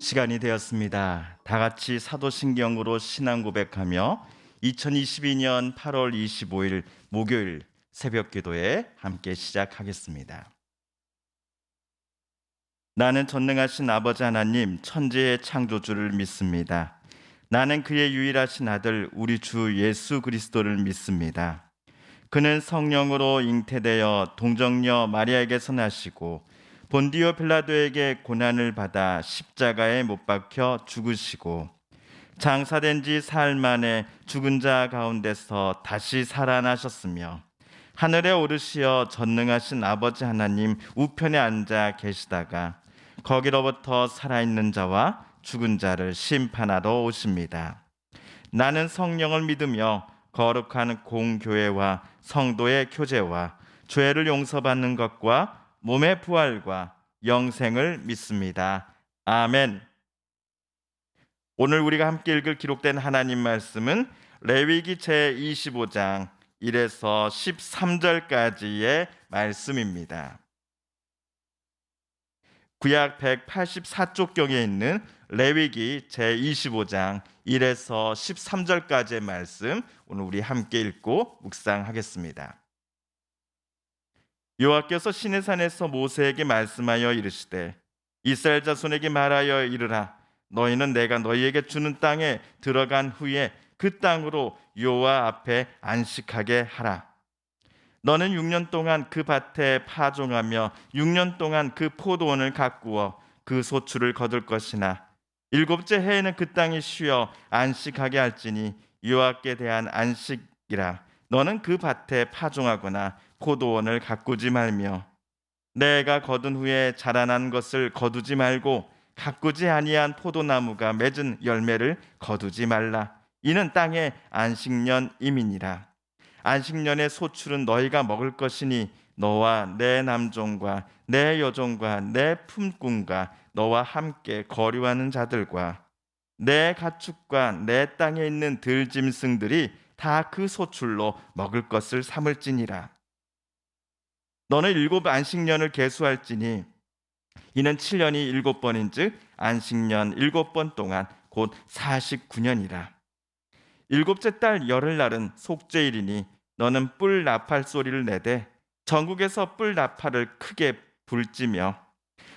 시간이 되었습니다. 다 같이 사도신경으로 신앙 고백하며 2022년 8월 25일 목요일 새벽 기도에 함께 시작하겠습니다. 나는 전능하신 아버지 하나님 천지의 창조주를 믿습니다. 나는 그의 유일하신 아들 우리 주 예수 그리스도를 믿습니다. 그는 성령으로 잉태되어 동정녀 마리아에게서 나시고 본디오 빌라도에게 고난을 받아 십자가에 못 박혀 죽으시고 장사된 지 사흘 만에 죽은 자 가운데서 다시 살아나셨으며 하늘에 오르시어 전능하신 아버지 하나님 우편에 앉아 계시다가 거기로부터 살아있는 자와 죽은 자를 심판하러 오십니다. 나는 성령을 믿으며 거룩한 공교회와 성도의 교제와 죄를 용서받는 것과 몸의 부활과 영생을 믿습니다. 아멘. 오늘 우리가 함께 읽을 기록된 하나님 말씀은 레위기 제25장 1에서 13절까지의 말씀입니다. 구약 184쪽경에 있는 레위기 제25장 1에서 13절까지의 말씀 오늘 우리 함께 읽고 묵상하겠습니다. 여호와께서 시내산에서 모세에게 말씀하여 이르시되 이스라엘 자손에게 말하여 이르라. 너희는 내가 너희에게 주는 땅에 들어간 후에 그 땅으로 여호와 앞에 안식하게 하라. 너는 6년 동안 그 밭에 파종하며 6년 동안 그 포도원을 가꾸어 그 소출을 거둘 것이나 일곱째 해에는 그 땅이 쉬어 안식하게 할지니 여호와께 대한 안식이라. 너는 그 밭에 파종하거나 포도원을 가꾸지 말며 내가 거둔 후에 자라난 것을 거두지 말고 가꾸지 아니한 포도나무가 맺은 열매를 거두지 말라. 이는 땅의 안식년임이니라. 안식년의 소출은 너희가 먹을 것이니 너와 내 남종과 내 여종과 내 품꾼과 너와 함께 거류하는 자들과 내 가축과 내 땅에 있는 들짐승들이 다 그 소출로 먹을 것을 삼을지니라. 너는 7 안식년을 계수할지니 이는 7년이 7번인즉 안식년 7번 동안 곧 49년이라. 일곱째 달 열흘날은 속죄일이니 너는 뿔 나팔 소리를 내되 전국에서 뿔 나팔을 크게 불지며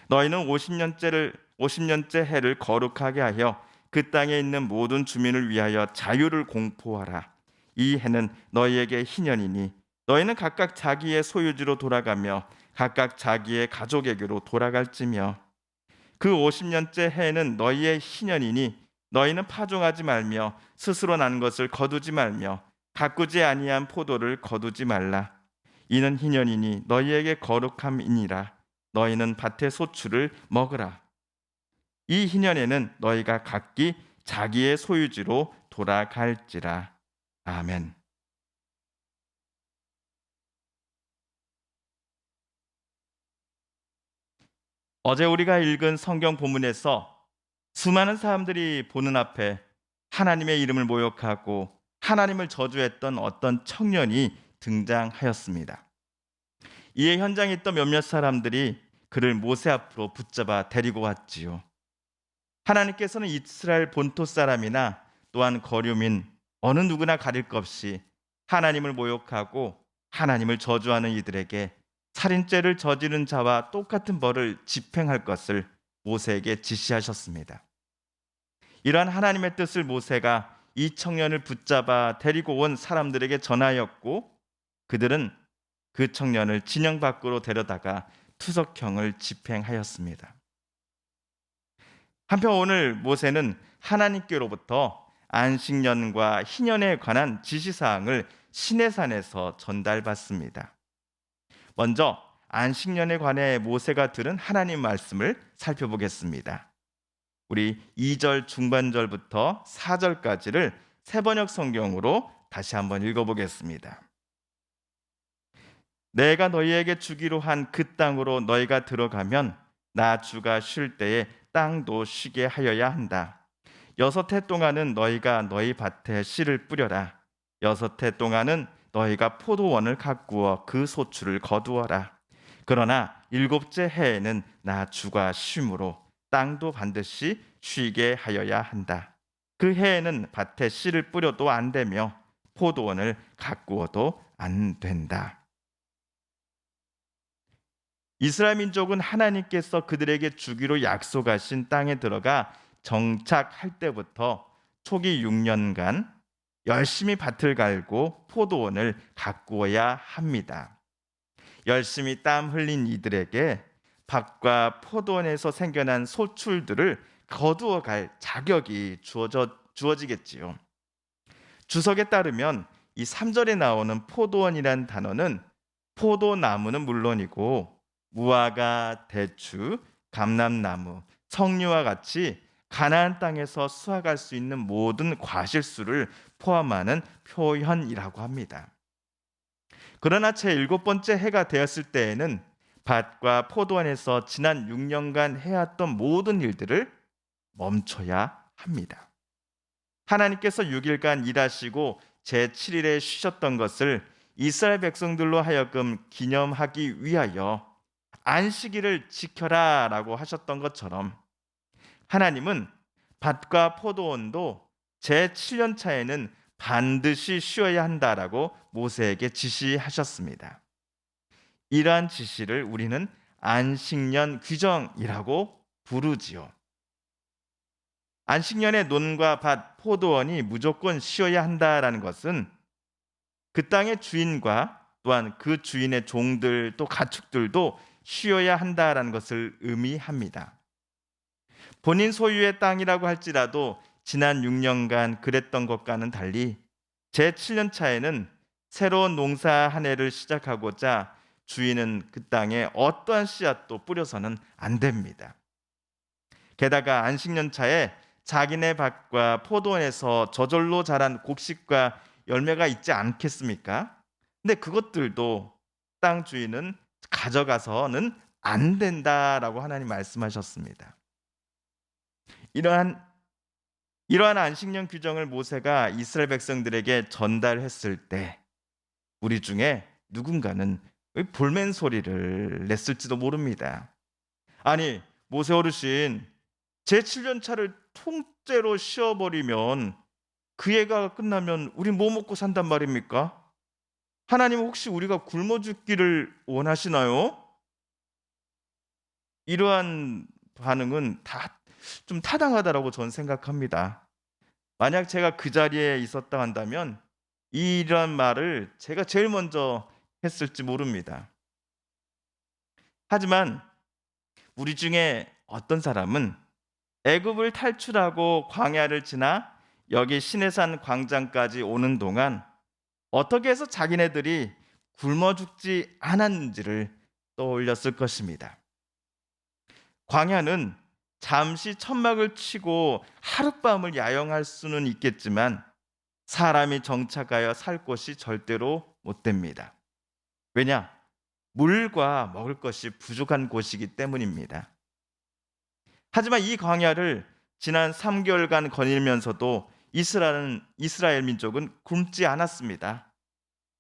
너희는 50년째 해를 거룩하게 하여 그 땅에 있는 모든 주민을 위하여 자유를 공포하라. 이 해는 너희에게 희년이니 너희는 각각 자기의 소유지로 돌아가며 각각 자기의 가족에게로 돌아갈지며 그 50년째 해는 너희의 희년이니 너희는 파종하지 말며 스스로 난 것을 거두지 말며 가꾸지 아니한 포도를 거두지 말라. 이는 희년이니 너희에게 거룩함이니라. 너희는 밭의 소출을 먹으라. 이 희년에는 너희가 각기 자기의 소유지로 돌아갈지라. 아멘. 어제 우리가 읽은 성경 본문에서 수많은 사람들이 보는 앞에 하나님의 이름을 모욕하고 하나님을 저주했던 어떤 청년이 등장하였습니다. 이에 현장에 있던 몇몇 사람들이 그를 모세 앞으로 붙잡아 데리고 왔지요. 하나님께서는 이스라엘 본토 사람이나 또한 거류민 어느 누구나 가릴 것 없이 하나님을 모욕하고 하나님을 저주하는 이들에게 살인죄를 저지른 자와 똑같은 벌을 집행할 것을 모세에게 지시하셨습니다. 이러한 하나님의 뜻을 모세가 이 청년을 붙잡아 데리고 온 사람들에게 전하였고 그들은 그 청년을 진영 밖으로 데려다가 투석형을 집행하였습니다. 한편 오늘 모세는 하나님께로부터 안식년과 희년에 관한 지시사항을 시내산에서 전달받습니다. 먼저 안식년에 관해 모세가 들은 하나님 말씀을 살펴보겠습니다. 우리 2절 중반절부터 4절까지를 새번역 성경으로 다시 한번 읽어보겠습니다. 내가 너희에게 주기로 한 그 땅으로 너희가 들어가면 나 주가 쉴 때에 땅도 쉬게 하여야 한다. 6해 동안은 너희가 너희 밭에 씨를 뿌려라. 6해 동안은 너희가 포도원을 가꾸어 그 소출을 거두어라. 그러나 7째 해에는 나 주가 쉼으로 땅도 반드시 쉬게 하여야 한다. 그 해에는 밭에 씨를 뿌려도 안 되며 포도원을 가꾸어도 안 된다. 이스라엘 민족은 하나님께서 그들에게 주기로 약속하신 땅에 들어가 정착할 때부터 초기 6년간 열심히 밭을 갈고 포도원을 가꾸어야 합니다. 열심히 땀 흘린 이들에게 밭과 포도원에서 생겨난 소출들을 거두어 갈 자격이 주어지겠지요. 주석에 따르면 이 3절에 나오는 포도원이란 단어는 포도나무는 물론이고 무화과, 대추, 감람나무, 석류와 같이 가나안 땅에서 수확할 수 있는 모든 과실수를 포함하는 표현이라고 합니다. 그러나 제 7번째 해가 되었을 때에는 밭과 포도원에서 지난 6년간 해왔던 모든 일들을 멈춰야 합니다. 하나님께서 6일간 일하시고 제7일에 쉬셨던 것을 이스라엘 백성들로 하여금 기념하기 위하여 안식일을 지켜라 라고 하셨던 것처럼 하나님은 밭과 포도원도 제7년 차에는 반드시 쉬어야 한다라고 모세에게 지시하셨습니다. 이러한 지시를 우리는 안식년 규정이라고 부르지요. 안식년에 논과 밭, 포도원이 무조건 쉬어야 한다라는 것은 그 땅의 주인과 또한 그 주인의 종들 또 가축들도 쉬어야 한다라는 것을 의미합니다. 본인 소유의 땅이라고 할지라도 지난 6년간 그랬던 것과는 달리 제7년 차에는 새로운 농사 한 해를 시작하고자 주인은 그 땅에 어떠한 씨앗도 뿌려서는 안 됩니다. 게다가 안식년 차에 자기네 밭과 포도원에서 저절로 자란 곡식과 열매가 있지 않겠습니까? 근데 그것들도 땅 주인은 가져가서는 안 된다라고 하나님 말씀하셨습니다. 이러한 안식년 규정을 모세가 이스라엘 백성들에게 전달했을 때 우리 중에 누군가는 볼멘 소리를 냈을지도 모릅니다. 아니, 모세 어르신, 제7년 차를 통째로 쉬어버리면 그 해가 끝나면 우리 뭐 먹고 산단 말입니까? 하나님 혹시 우리가 굶어 죽기를 원하시나요? 이러한 반응은 다 좀 타당하다라고 저는 생각합니다. 만약 제가 그 자리에 있었다 한다면 이러한 말을 제가 제일 먼저 했을지 모릅니다. 하지만 우리 중에 어떤 사람은 애굽을 탈출하고 광야를 지나 여기 시내산 광장까지 오는 동안 어떻게 해서 자기네들이 굶어 죽지 않았는지를 떠올렸을 것입니다. 광야는 잠시 천막을 치고 하룻밤을 야영할 수는 있겠지만 사람이 정착하여 살 곳이 절대로 못 됩니다. 왜냐? 물과 먹을 것이 부족한 곳이기 때문입니다. 하지만 이 광야를 지난 3개월간 거닐면서도 이스라엘 민족은 굶지 않았습니다.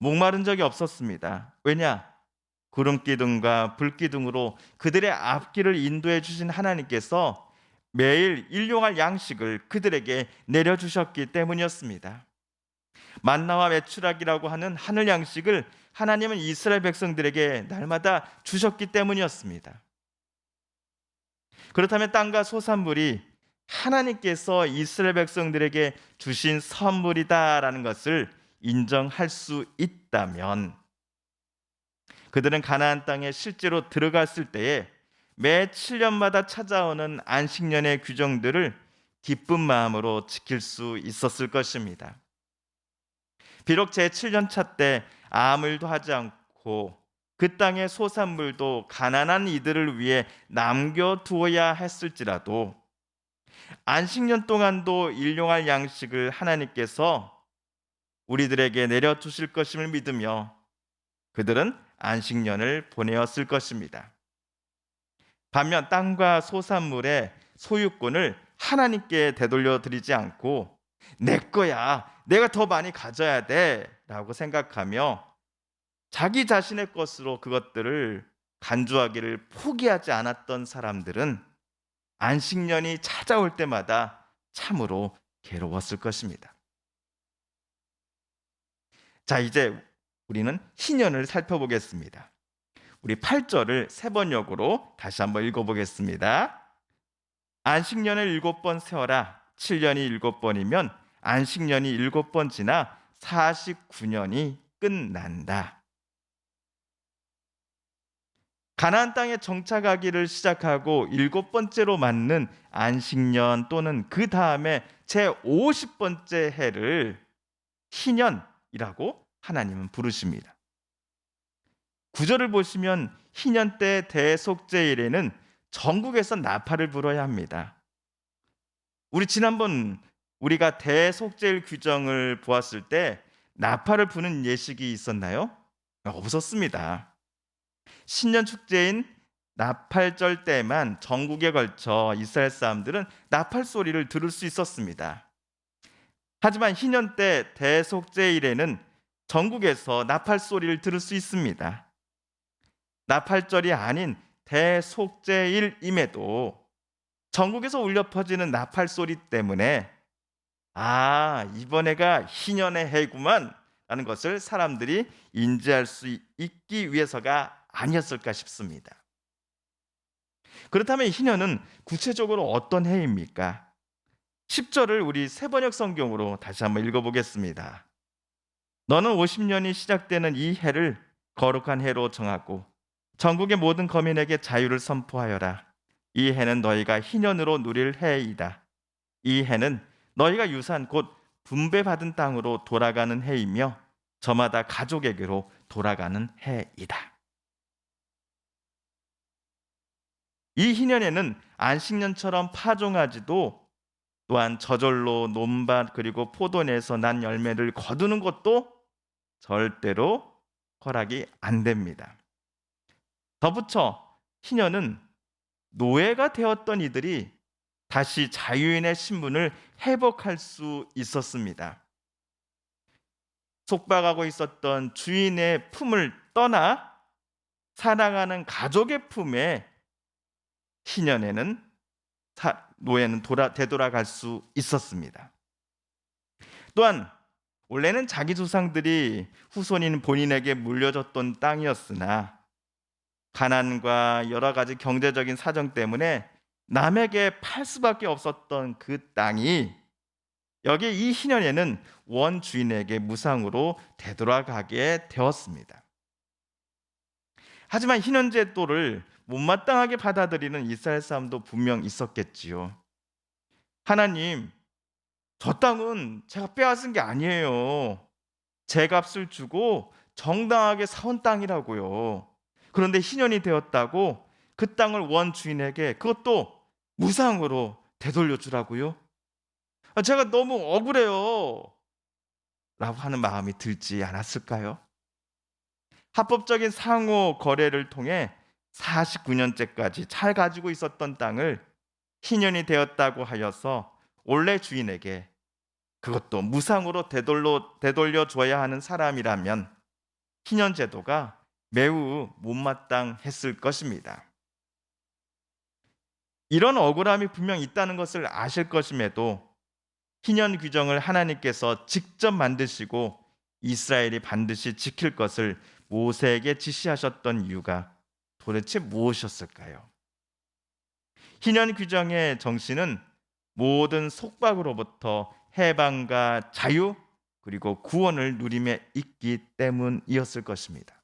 목마른 적이 없었습니다. 왜냐? 구름 기둥과 불 기둥으로 그들의 앞길을 인도해 주신 하나님께서 매일 일용할 양식을 그들에게 내려주셨기 때문이었습니다. 만나와 메추라기라고 하는 하늘 양식을 하나님은 이스라엘 백성들에게 날마다 주셨기 때문이었습니다. 그렇다면 땅과 소산물이 하나님께서 이스라엘 백성들에게 주신 선물이다라는 것을 인정할 수 있다면 그들은 가나안 땅에 실제로 들어갔을 때에 매 7년마다 찾아오는 안식년의 규정들을 기쁜 마음으로 지킬 수 있었을 것입니다. 비록 제7년 차 때 아무 일도 하지 않고 그 땅의 소산물도 가난한 이들을 위해 남겨두어야 했을지라도 안식년 동안도 일용할 양식을 하나님께서 우리들에게 내려주실 것임을 믿으며 그들은 안식년을 보내었을 것입니다. 반면 땅과 소산물의 소유권을 하나님께 되돌려 드리지 않고 내 거야, 내가 더 많이 가져야 돼 라고 생각하며 자기 자신의 것으로 그것들을 간주하기를 포기하지 않았던 사람들은 안식년이 찾아올 때마다 참으로 괴로웠을 것입니다. 자, 이제 우리는 희년을 살펴보겠습니다. 우리 8절을 세 번역으로 다시 한번 읽어보겠습니다. 안식년을 7번 세워라. 7년이 7번이면 안식년이 7번 지나 49년이 끝난다. 가나안 땅에 정착하기를 시작하고 7번째로 맞는 안식년 또는 그 다음에 제 50번째 해를 희년이라고 하나님은 부르십니다. 9절을 보시면 희년 때 대속죄일에는 전국에서 나팔을 불어야 합니다. 우리 지난번 우리가 대속죄일 규정을 보았을 때 나팔을 부는 예식이 있었나요? 없었습니다. 신년 축제인 나팔절 때만 전국에 걸쳐 이스라엘 사람들은 나팔 소리를 들을 수 있었습니다. 하지만 희년 때 대속죄일에는 전국에서 나팔 소리를 들을 수 있습니다. 나팔절이 아닌 대속죄일임에도 전국에서 울려 퍼지는 나팔 소리 때문에 이번 해가 희년의 해구만 라는 것을 사람들이 인지할 수 있기 위해서가 아니었을까 싶습니다. 그렇다면 희년은 구체적으로 어떤 해입니까? 10절을 우리 세번역 성경으로 다시 한번 읽어보겠습니다. 너는 50년이 시작되는 이 해를 거룩한 해로 정하고 전국의 모든 거민에게 자유를 선포하여라. 이 해는 너희가 희년으로 누릴 해이다. 이 해는 너희가 유산 곧 분배받은 땅으로 돌아가는 해이며 저마다 가족에게로 돌아가는 해이다. 이 희년에는 안식년처럼 파종하지도 또한 저절로 논밭 그리고 포도내에서 난 열매를 거두는 것도 절대로 허락이 안 됩니다. 덧붙여 희년은 노예가 되었던 이들이 다시 자유인의 신분을 회복할 수 있었습니다. 속박하고 있었던 주인의 품을 떠나 사랑하는 가족의 품에 희년에는 노예는 되돌아갈 수 있었습니다. 또한 원래는 자기 조상들이 후손인 본인에게 물려줬던 땅이었으나 가난과 여러 가지 경제적인 사정 때문에 남에게 팔 수밖에 없었던 그 땅이 여기 이 희년에는 원 주인에게 무상으로 되돌아가게 되었습니다. 하지만 희년 제도를 못마땅하게 받아들이는 이스라엘 사람도 분명 있었겠지요. 하나님, 저 땅은 제가 빼앗은 게 아니에요. 제 값을 주고 정당하게 사온 땅이라고요. 그런데 희년이 되었다고 그 땅을 원 주인에게 그것도 무상으로 되돌려 주라고요? 제가 너무 억울해요. 라고 하는 마음이 들지 않았을까요? 합법적인 상호 거래를 통해 49년째까지 잘 가지고 있었던 땅을 희년이 되었다고 하여서 원래 주인에게 그것도 무상으로 되돌려 줘야 하는 사람이라면 희년 제도가 매우 못마땅했을 것입니다. 이런 억울함이 분명 있다는 것을 아실 것임에도 희년 규정을 하나님께서 직접 만드시고 이스라엘이 반드시 지킬 것을 모세에게 지시하셨던 이유가 도대체 무엇이었을까요? 희년 규정의 정신은 모든 속박으로부터 해방과 자유 그리고 구원을 누림에 있기 때문이었을 것입니다.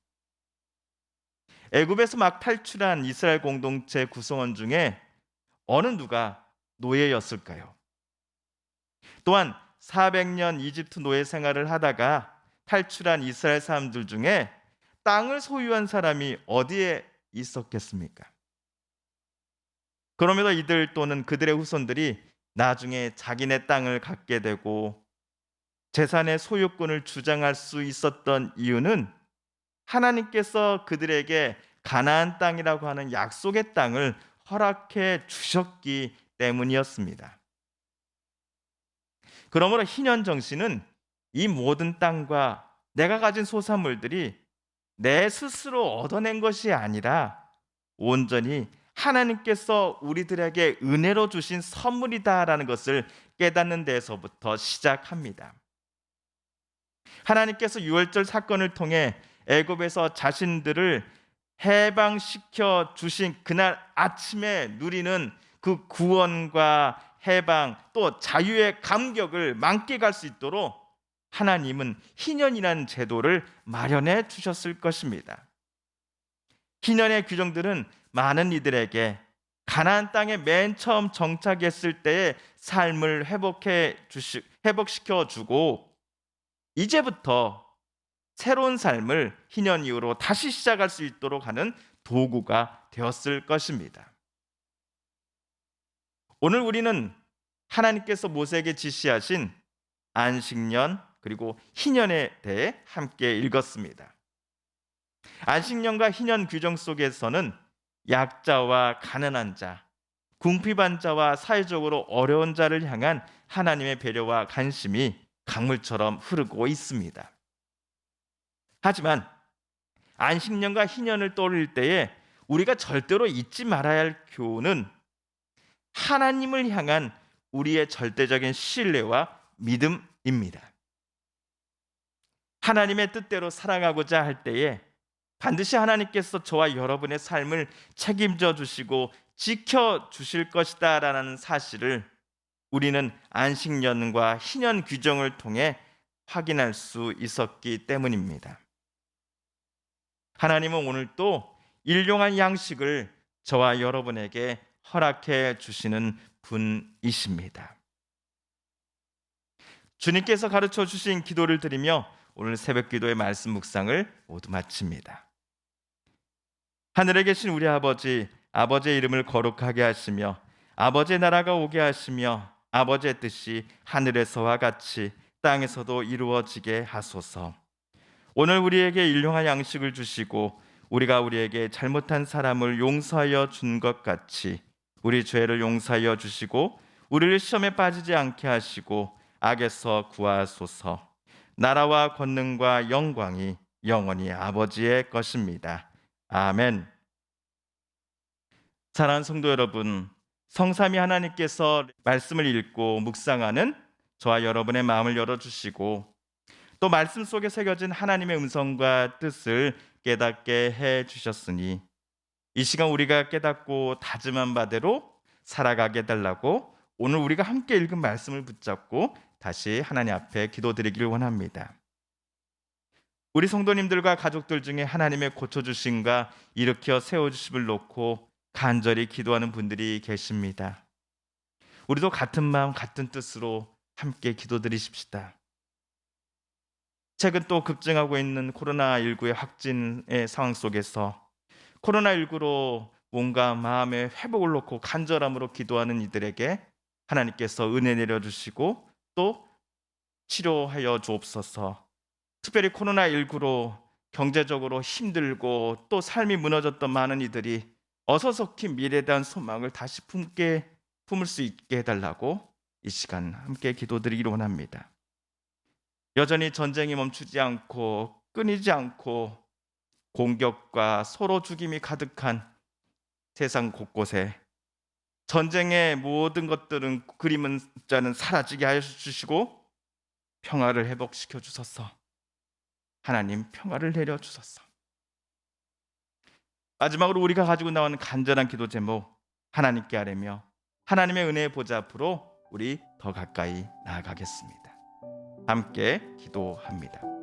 애굽에서 막 탈출한 이스라엘 공동체 구성원 중에 어느 누가 노예였을까요? 또한 400년 이집트 노예 생활을 하다가 탈출한 이스라엘 사람들 중에 땅을 소유한 사람이 어디에 있었겠습니까? 그럼에도 이들 또는 그들의 후손들이 나중에 자기네 땅을 갖게 되고 재산의 소유권을 주장할 수 있었던 이유는 하나님께서 그들에게 가나안 땅이라고 하는 약속의 땅을 허락해 주셨기 때문이었습니다. 그러므로 희년 정신은 이 모든 땅과 내가 가진 소산물들이 내 스스로 얻어낸 것이 아니라 온전히 하나님께서 우리들에게 은혜로 주신 선물이다라는 것을 깨닫는 데에서부터 시작합니다. 하나님께서 유월절 사건을 통해 애굽에서 자신들을 해방시켜 주신 그날 아침에 누리는 그 구원과 해방 또 자유의 감격을 만끽할 수 있도록 하나님은 희년이라는 제도를 마련해 주셨을 것입니다. 희년의 규정들은 많은 이들에게 가나안 땅에 맨 처음 정착했을 때의 삶을 회복시켜 주고 이제부터 새로운 삶을 희년 이후로 다시 시작할 수 있도록 하는 도구가 되었을 것입니다. 오늘 우리는 하나님께서 모세에게 지시하신 안식년 그리고 희년에 대해 함께 읽었습니다. 안식년과 희년 규정 속에서는 약자와 가난한 자, 궁핍한 자와 사회적으로 어려운 자를 향한 하나님의 배려와 관심이 강물처럼 흐르고 있습니다. 하지만 안식년과 희년을 떠올릴 때에 우리가 절대로 잊지 말아야 할 교훈은 하나님을 향한 우리의 절대적인 신뢰와 믿음입니다. 하나님의 뜻대로 살아가고자 할 때에 반드시 하나님께서 저와 여러분의 삶을 책임져 주시고 지켜 주실 것이다 라는 사실을 우리는 안식년과 희년 규정을 통해 확인할 수 있었기 때문입니다. 하나님은 오늘 또 일용할 양식을 저와 여러분에게 허락해 주시는 분이십니다. 주님께서 가르쳐 주신 기도를 드리며 오늘 새벽 기도의 말씀 묵상을 모두 마칩니다. 하늘에 계신 우리 아버지, 아버지의 이름을 거룩하게 하시며 아버지의 나라가 오게 하시며 아버지의 뜻이 하늘에서와 같이 땅에서도 이루어지게 하소서. 오늘 우리에게 일용할 양식을 주시고 우리가 우리에게 잘못한 사람을 용서하여 준 것 같이 우리 죄를 용서하여 주시고 우리를 시험에 빠지지 않게 하시고 악에서 구하소서. 나라와 권능과 영광이 영원히 아버지의 것입니다. 아멘. 사랑하는 성도 여러분, 성삼위 하나님께서 말씀을 읽고 묵상하는 저와 여러분의 마음을 열어주시고 또 말씀 속에 새겨진 하나님의 음성과 뜻을 깨닫게 해주셨으니 이 시간 우리가 깨닫고 다짐한 바대로 살아가게 해달라고 오늘 우리가 함께 읽은 말씀을 붙잡고 다시 하나님 앞에 기도드리기를 원합니다. 우리 성도님들과 가족들 중에 하나님의 고쳐주심과 일으켜 세워주심을 놓고 간절히 기도하는 분들이 계십니다. 우리도 같은 마음 같은 뜻으로 함께 기도드리십시다. 최근 또 급증하고 있는 코로나19의 확진의 상황 속에서 코로나19로 몸과 마음의 회복을 놓고 간절함으로 기도하는 이들에게 하나님께서 은혜 내려주시고 또 치료하여 주옵소서. 특별히 코로나19로 경제적으로 힘들고 또 삶이 무너졌던 많은 이들이 어서속히 미래에 대한 소망을 다시 품을 수 있게 해달라고 이 시간 함께 기도드리기를 원합니다. 여전히 전쟁이 멈추지 않고 끊이지 않고 공격과 서로 죽임이 가득한 세상 곳곳에 전쟁의 모든 것들은 그림은 자는 사라지게 하여 주시고 평화를 회복시켜 주소서. 하나님 평화를 내려 주소서. 마지막으로 우리가 가지고 나오는 간절한 기도 제목 하나님께 아뢰며 하나님의 은혜의 보좌 앞으로 우리 더 가까이 나아가겠습니다. 함께 기도합니다.